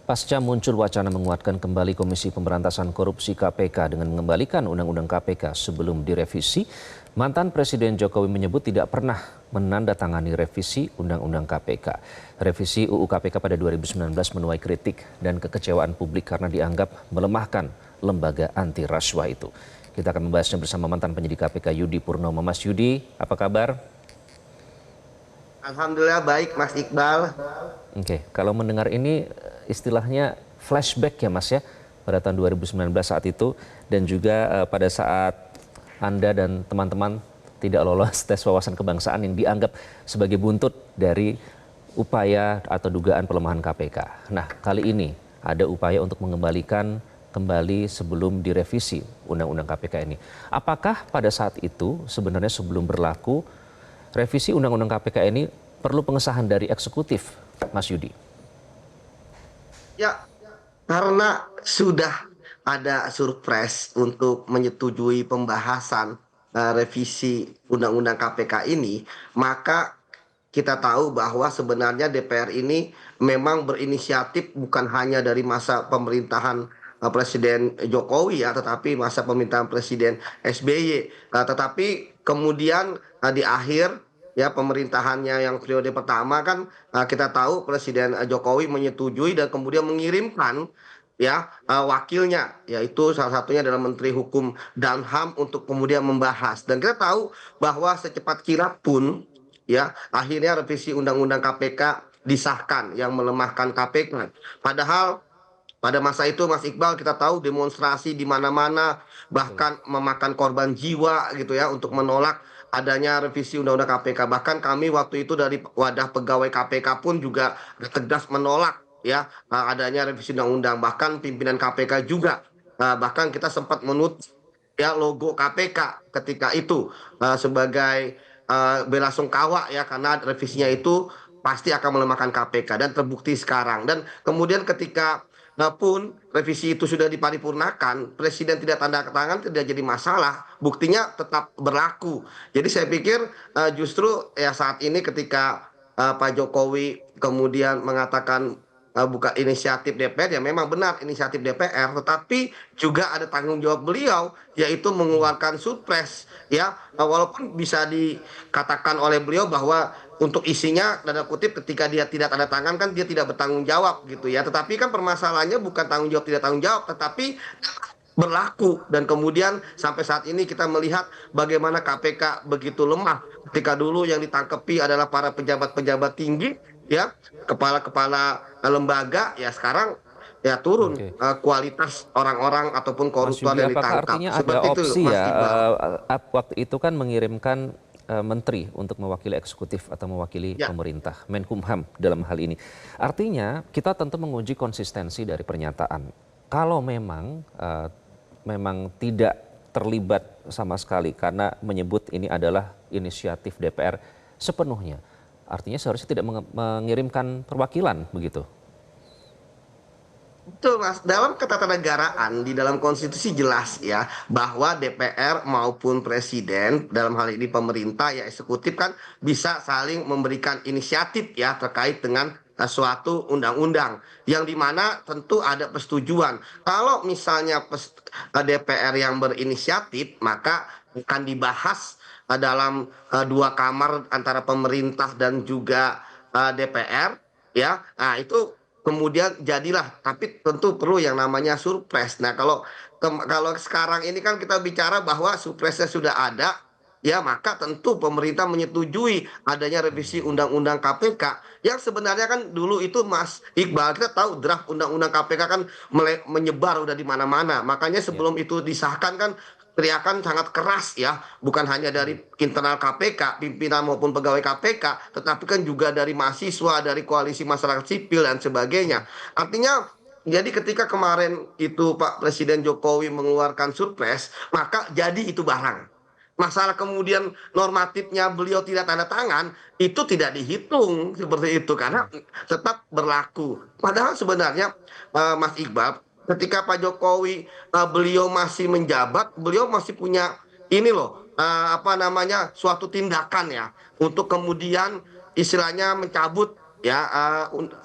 Pasca muncul wacana menguatkan kembali Komisi Pemberantasan Korupsi KPK dengan mengembalikan Undang-Undang KPK sebelum direvisi, mantan Presiden Jokowi menyebut tidak pernah menandatangani revisi Undang-Undang KPK. Revisi UU KPK pada 2019 menuai kritik dan kekecewaan publik karena dianggap melemahkan lembaga anti rasuah itu. Kita akan membahasnya bersama mantan penyidik KPK Yudi Purnomo. Mas Yudi, apa kabar? Alhamdulillah baik Mas Iqbal. Oke, kalau mendengar ini istilahnya flashback ya Mas ya, pada tahun 2019 saat itu dan juga pada saat Anda dan teman-teman tidak lolos tes wawasan kebangsaan yang dianggap sebagai buntut dari upaya atau dugaan pelemahan KPK. Nah, kali ini ada upaya untuk mengembalikan kembali sebelum direvisi Undang-Undang KPK ini. Apakah pada saat itu sebenarnya sebelum berlaku revisi Undang-Undang KPK ini perlu pengesahan dari eksekutif, Mas Yudi? Ya, karena sudah ada surprise untuk menyetujui pembahasan revisi Undang-Undang KPK ini, maka kita tahu bahwa sebenarnya DPR ini memang berinisiatif bukan hanya dari masa pemerintahan Presiden Jokowi ya, tetapi masa pemerintahan Presiden SBY. Tetapi kemudian di akhir ya pemerintahannya yang periode pertama kan kita tahu Presiden Jokowi menyetujui dan kemudian mengirimkan ya wakilnya, yaitu salah satunya adalah Menteri Hukum dan HAM untuk kemudian membahas. Dan kita tahu bahwa secepat kilat pun ya akhirnya revisi Undang-Undang KPK disahkan yang melemahkan KPK. Padahal pada masa itu Mas Iqbal kita tahu demonstrasi di mana-mana bahkan memakan korban jiwa gitu ya untuk menolak adanya revisi Undang-Undang KPK. Bahkan kami waktu itu dari wadah pegawai KPK pun juga tegas menolak ya adanya revisi Undang-Undang. Bahkan pimpinan KPK juga bahkan kita sempat menut ya logo KPK ketika itu sebagai bela sungkawa ya karena revisinya itu pasti akan melemahkan KPK dan terbukti sekarang. Dan kemudian ketika pun revisi itu sudah diparipurnakan, Presiden tidak tanda tangan tidak jadi masalah, buktinya tetap berlaku. Jadi saya pikir justru ya saat ini ketika Pak Jokowi kemudian mengatakan bukan inisiatif DPR, ya memang benar inisiatif DPR, tetapi juga ada tanggung jawab beliau yaitu mengeluarkan surpres ya, walaupun bisa dikatakan oleh beliau bahwa untuk isinya tanda kutip ketika dia tidak tanda tangan kan dia tidak bertanggung jawab gitu ya, tetapi kan permasalahannya bukan tanggung jawab tidak tanggung jawab tetapi berlaku. Dan kemudian sampai saat ini kita melihat bagaimana KPK begitu lemah ketika dulu yang ditangkapi adalah para pejabat-pejabat tinggi ya, kepala-kepala lembaga, ya sekarang ya turun Oke. kualitas orang-orang ataupun Mas koruptor Yudi, yang apakah ditangkap artinya ada seperti itu opsi Mas ya Iqbal. waktu itu kan mengirimkan menteri untuk mewakili eksekutif atau mewakili Ya, pemerintah, Menkumham dalam hal ini. Artinya kita tentu menguji konsistensi dari pernyataan. Kalau memang tidak terlibat sama sekali karena menyebut ini adalah inisiatif DPR sepenuhnya. Artinya seharusnya tidak mengirimkan perwakilan begitu. betul Mas. Dalam ketatanegaraan di dalam konstitusi jelas ya bahwa DPR maupun presiden dalam hal ini pemerintah ya eksekutif kan bisa saling memberikan inisiatif ya terkait dengan suatu undang-undang yang dimana tentu ada persetujuan. Kalau misalnya DPR yang berinisiatif maka akan dibahas dalam dua kamar antara pemerintah dan juga DPR ya. Nah, itu kemudian jadilah, tapi tentu perlu yang namanya surprise. Nah, kalau sekarang ini kan kita bicara bahwa surprise-nya sudah ada, ya maka tentu pemerintah menyetujui adanya revisi Undang-Undang KPK yang sebenarnya kan dulu itu Mas Iqbal kita tahu draft Undang-Undang KPK kan menyebar udah di mana-mana. Makanya Ya. sebelum itu disahkan kan teriakan sangat keras ya, bukan hanya dari internal KPK, pimpinan maupun pegawai KPK, tetapi kan juga dari mahasiswa, dari koalisi masyarakat sipil dan sebagainya. Artinya jadi ketika kemarin itu Pak Presiden Jokowi mengeluarkan surpres, maka jadi itu barang. Masalah kemudian normatifnya beliau tidak tanda tangan, itu tidak dihitung seperti itu karena tetap berlaku. Padahal sebenarnya Mas Iqbal, ketika Pak Jokowi beliau masih menjabat, beliau masih punya ini loh apa namanya suatu tindakan ya untuk kemudian istilahnya mencabut ya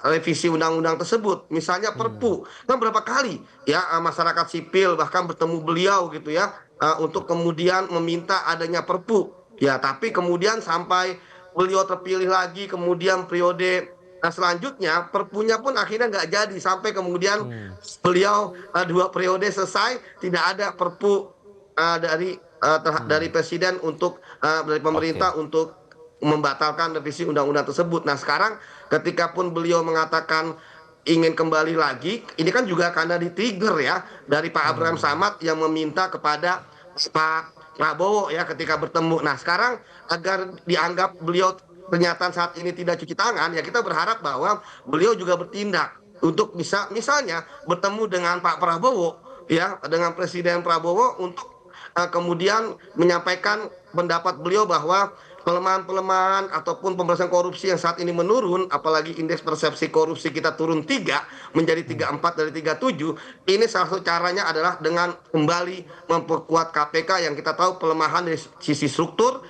revisi undang-undang tersebut. Misalnya Perpu, kan berapa kali ya masyarakat sipil bahkan bertemu beliau gitu ya untuk kemudian meminta adanya Perpu. Ya, tapi kemudian sampai beliau terpilih lagi, kemudian periode selanjutnya Perpunya pun akhirnya nggak jadi sampai kemudian Hmm, beliau 2 periode selesai tidak ada Perpu dari hmm, presiden untuk dari oke. pemerintah untuk membatalkan revisi undang-undang tersebut. Nah, sekarang ketika pun beliau mengatakan ingin kembali lagi, ini kan juga karena di-trigger ya dari Pak Abraham Hmm, Samad yang meminta kepada Pak Prabowo ya ketika bertemu. Nah, sekarang agar dianggap beliau pernyataan saat ini tidak cuci tangan, ya kita berharap bahwa beliau juga bertindak untuk bisa misalnya bertemu dengan Pak Prabowo ya dengan Presiden Prabowo untuk kemudian menyampaikan pendapat beliau bahwa pelemahan-pelemahan ataupun pemberantasan korupsi yang saat ini menurun, apalagi indeks persepsi korupsi kita turun 3 menjadi hmm. 34 dari 37, ini salah satu caranya adalah dengan kembali memperkuat KPK yang kita tahu pelemahan dari sisi struktur,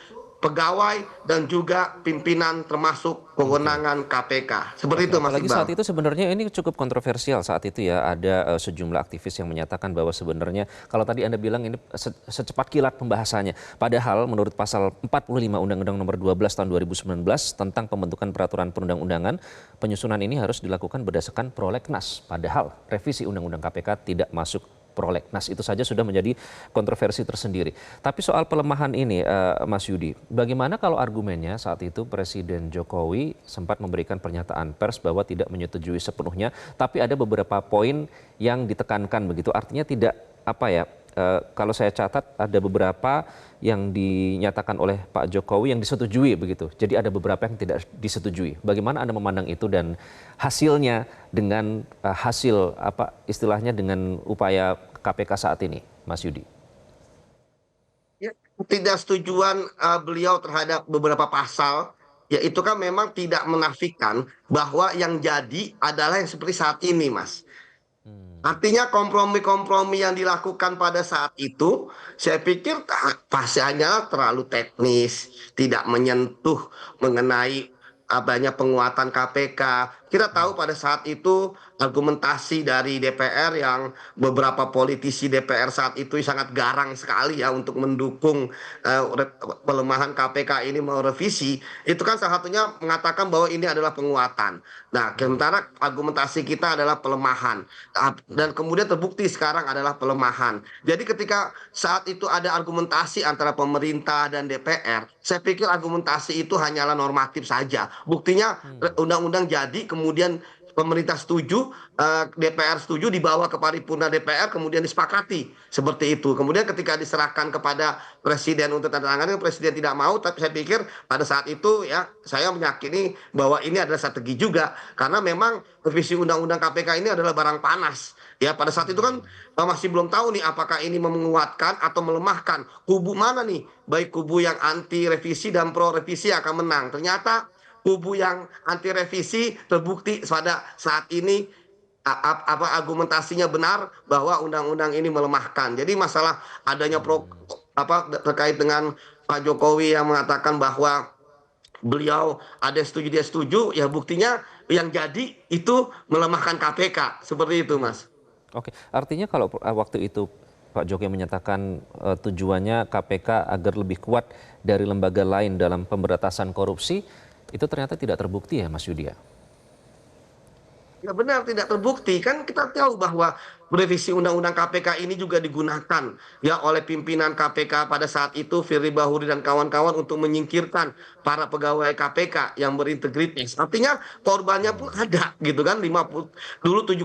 pegawai, dan juga pimpinan termasuk Oke. kewenangan KPK. Seperti Oke, itu Mas apalagi saat Iqbal. itu sebenarnya ini cukup kontroversial saat itu ya. Ada sejumlah aktivis yang menyatakan bahwa sebenarnya kalau tadi Anda bilang ini secepat kilat pembahasannya. Padahal menurut pasal 45 Undang-Undang Nomor 12 Tahun 2019 tentang pembentukan peraturan perundang-undangan, penyusunan ini harus dilakukan berdasarkan prolegnas. Padahal revisi Undang-Undang KPK tidak masuk prolegnas, itu saja sudah menjadi kontroversi tersendiri. Tapi soal pelemahan ini, Mas Yudi, bagaimana kalau argumennya saat itu Presiden Jokowi sempat memberikan pernyataan pers bahwa tidak menyetujui sepenuhnya, tapi ada beberapa poin yang ditekankan begitu. Artinya tidak apa ya? Kalau saya catat ada beberapa yang dinyatakan oleh Pak Jokowi yang disetujui begitu. Jadi ada beberapa yang tidak disetujui. Bagaimana Anda memandang itu dan hasilnya dengan hasil apa istilahnya dengan upaya KPK saat ini, Mas Yudi? Ya, ketidaksetujuan beliau terhadap beberapa pasal, ya itu kan memang tidak menafikan bahwa yang jadi adalah yang seperti saat ini, Mas. Hmm, Artinya kompromi-kompromi yang dilakukan pada saat itu, saya pikir pasti hanya terlalu teknis, tidak menyentuh mengenai adanya penguatan KPK. Kita tahu pada saat itu argumentasi dari DPR yang beberapa politisi DPR saat itu sangat garang sekali ya untuk mendukung eh, pelemahan KPK ini mau revisi, itu kan salah satunya mengatakan bahwa ini adalah penguatan. Nah, sementara argumentasi kita adalah pelemahan dan kemudian terbukti sekarang adalah pelemahan. Jadi ketika saat itu ada argumentasi antara pemerintah dan DPR, saya pikir argumentasi itu hanyalah normatif saja. Buktinya undang-undang jadi, kemudian pemerintah setuju, DPR setuju, dibawa ke paripurna DPR, kemudian disepakati seperti itu. Kemudian ketika diserahkan kepada presiden untuk tanda tangan, presiden tidak mau. Tapi saya pikir pada saat itu ya saya meyakini bahwa ini adalah strategi juga, karena memang revisi undang-undang KPK ini adalah barang panas. Ya pada saat itu kan masih belum tahu nih apakah ini menguatkan atau melemahkan kubu mana nih, baik kubu yang anti revisi dan pro revisi akan menang. Ternyata kubu yang anti revisi terbukti pada saat ini apa argumentasinya benar bahwa undang-undang ini melemahkan. Jadi masalah adanya pro apa terkait dengan Pak Jokowi yang mengatakan bahwa beliau ada yang setuju dia setuju, ya buktinya yang jadi itu melemahkan KPK seperti itu, Mas. Oke, artinya kalau waktu itu Pak Jokowi menyatakan tujuannya KPK agar lebih kuat dari lembaga lain dalam pemberantasan korupsi, itu ternyata tidak terbukti ya Mas Yudi ya? Ya benar tidak terbukti kan kita tahu bahwa revisi undang-undang KPK ini juga digunakan ya oleh pimpinan KPK pada saat itu Firly Bahuri dan kawan-kawan untuk menyingkirkan para pegawai KPK yang berintegritas. Artinya korbannya pun ada gitu kan 50 dulu 75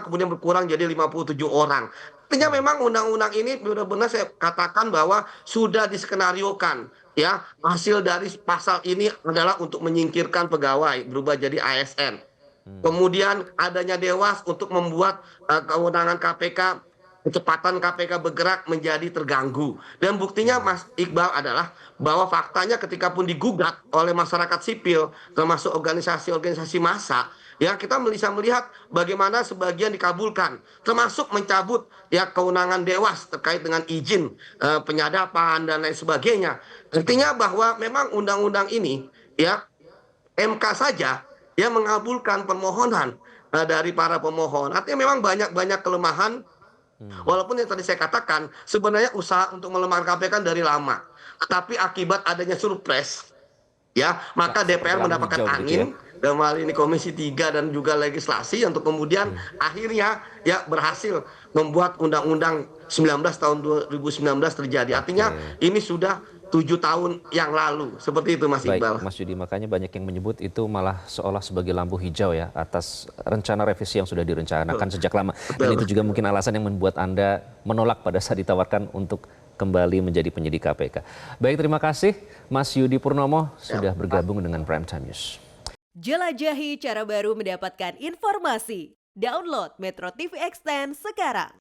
kemudian berkurang jadi 57 orang. Artinya memang undang-undang ini benar-benar saya katakan bahwa sudah diskenariokan ya hasil dari pasal ini adalah untuk menyingkirkan pegawai berubah jadi ASN. Kemudian adanya Dewas untuk membuat kewenangan KPK, kecepatan KPK bergerak menjadi terganggu. Dan buktinya Mas Iqbal adalah bahwa faktanya ketika pun digugat oleh masyarakat sipil, termasuk organisasi-organisasi massa, ya kita bisa melihat bagaimana sebagian dikabulkan, termasuk mencabut ya kewenangan Dewas terkait dengan izin penyadapan dan lain sebagainya. Artinya bahwa memang undang-undang ini ya MK saja yang mengabulkan permohonan dari para pemohon. Artinya memang banyak kelemahan. Walaupun yang tadi saya katakan sebenarnya usaha untuk melemahkan KPK kan dari lama, tetapi akibat adanya surprise, ya maka Seperti DPR lampu mendapatkan hijau begitu ya. angin dalam hal ini Komisi 3 dan juga legislasi untuk kemudian akhirnya ya berhasil membuat Undang-Undang 19 tahun 2019 terjadi. Artinya Oke. ini sudah 7 tahun yang lalu, seperti itu Mas Baik, Iqbal. Mas Yudi, makanya banyak yang menyebut itu malah seolah sebagai lampu hijau ya atas rencana revisi yang sudah direncanakan sejak lama. Dan itu juga mungkin alasan yang membuat Anda menolak pada saat ditawarkan untuk kembali menjadi penyidik KPK. Baik, terima kasih Mas Yudi Purnomo sudah bergabung dengan Prime Time News. Jelajahi cara baru mendapatkan informasi. Download Metro TV Extend sekarang.